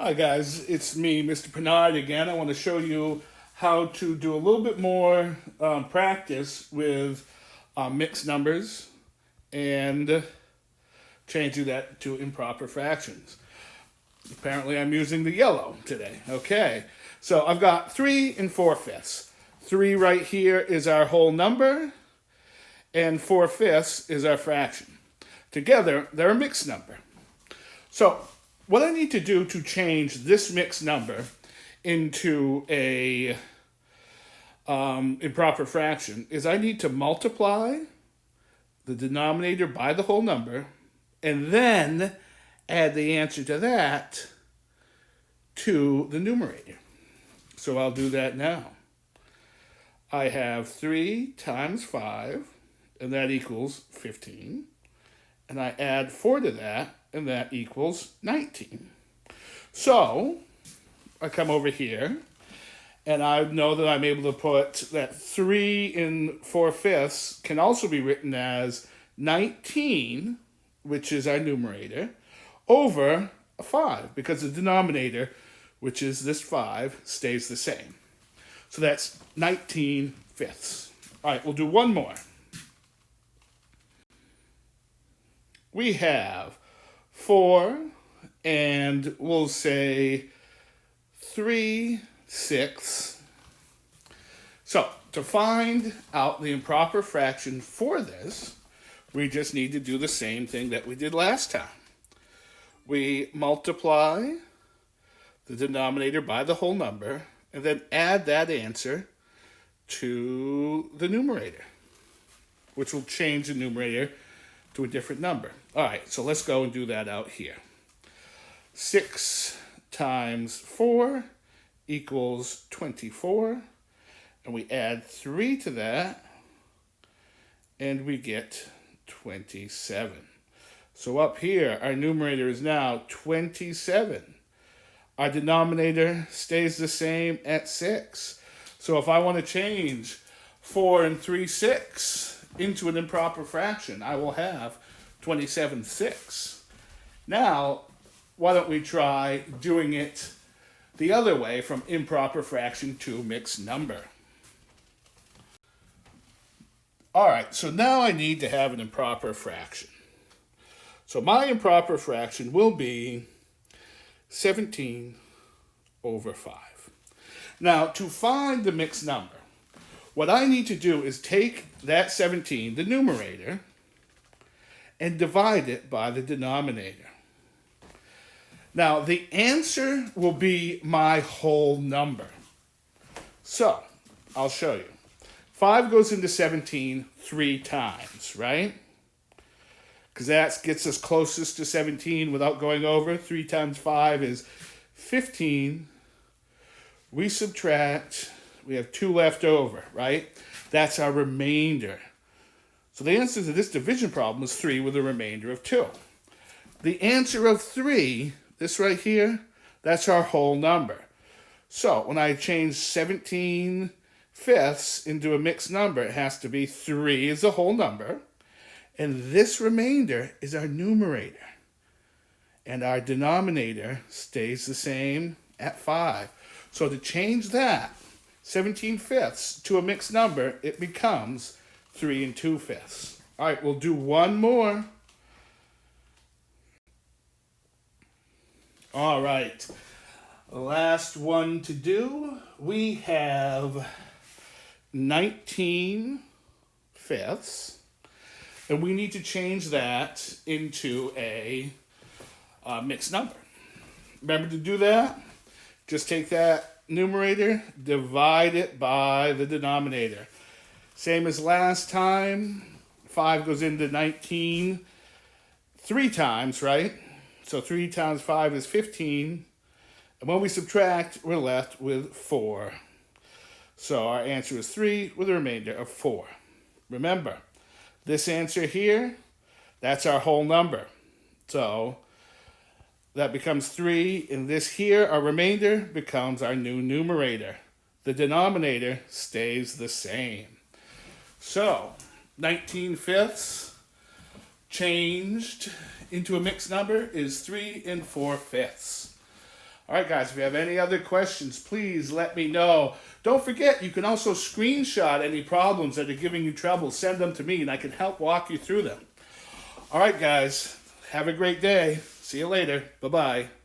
Hi guys, it's me, Mr. Bernard again. I want to show you how to do a little bit more practice with mixed numbers and changing that to improper fractions. Apparently I'm using the yellow today. Okay, so I've got 3 and 4/5. 3 right here is our whole number and 4/5 is our fraction. Together, they're a mixed number. So what I need to do to change this mixed number into a improper fraction is I need to multiply the denominator by the whole number and then add the answer to that to the numerator. So I'll do that now. I have 3 times 5, and that equals 15. And I add 4 to that, and that equals 19. So I come over here, and I know that I'm able to put that 3 and 4/5 can also be written as 19, which is our numerator, over a 5, because the denominator, which is this 5, stays the same. So that's 19/5. All right, we'll do one more. We have 4, and we'll say 3/6. So to find out the improper fraction for this, we just need to do the same thing that we did last time. We multiply the denominator by the whole number, and then add that answer to the numerator, which will change the numerator to a different number. All right, so let's go and do that out here. 6 times 4 equals 24, and we add 3 to that, and we get 27. So up here, our numerator is now 27. Our denominator stays the same at 6. So if I want to change 4 and 3/6 into an improper fraction, I will have 27/6. Now, why don't we try doing it the other way, from improper fraction to mixed number? All right, so now I need to have an improper fraction. So my improper fraction will be 17 over 5. Now, to find the mixed number, what I need to do is take that 17, the numerator, and divide it by the denominator. Now, the answer will be my whole number. So, I'll show you. 5 goes into 17 3 times, right? Because that gets us closest to 17 without going over. 3 times 5 is 15. We subtract, we have 2 left over, right? That's our remainder. So the answer to this division problem is 3 with a remainder of 2. The answer of 3, this right here, that's our whole number. So when I change 17/5 into a mixed number, it has to be 3 is the whole number, and this remainder is our numerator. And our denominator stays the same at 5. So to change that 17/5 to a mixed number, it becomes 3 and 2/5. All right, we'll do one more. All right, last one to do. We have 19/5, and we need to change that into a mixed number. Remember to do that? Just take that numerator, divide it by the denominator. Same as last time, 5 goes into 19 3 times, right? So 3 times 5 is 15. And when we subtract, we're left with 4. So our answer is 3 with a remainder of 4. Remember, this answer here, that's our whole number. So that becomes 3, and this here, our remainder, becomes our new numerator. The denominator stays the same. So 19/5 changed into a mixed number is 3 and 4/5. All right, guys, if you have any other questions, please let me know. Don't forget, you can also screenshot any problems that are giving you trouble. Send them to me, and I can help walk you through them. All right, guys, have a great day. See you later. Bye-bye.